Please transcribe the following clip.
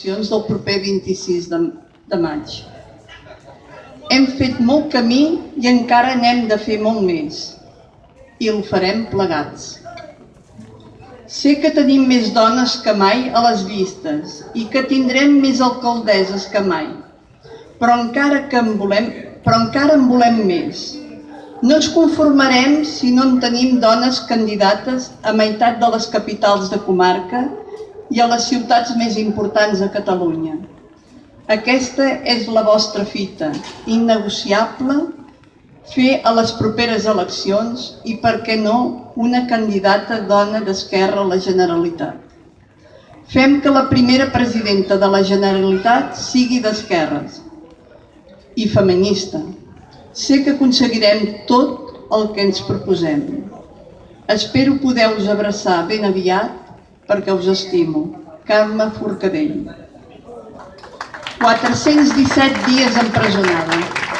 del proper 26 de maig. Hem fet molt camí i encara n'hem de fer molt més. I el farem plegats. Sé que tenim més dones que mai a les llistes i que tindrem més alcaldesses que mai, però encara en volem més. No ens conformarem si no en tenim dones candidates a meitat de les capitals de comarca i a les ciutats més importants de Catalunya. Aquesta és la vostra fita, innegociable, fer a les properes eleccions i, per què no, una candidata dona d'Esquerra a la Generalitat. Fem que la primera presidenta de la Generalitat sigui d'esquerres i feminista. Sé que aconseguirem tot el que ens proposem. Espero poder-vos abraçar ben aviat perquè us estimo. Carme Forcadell. 417 dies empresonada.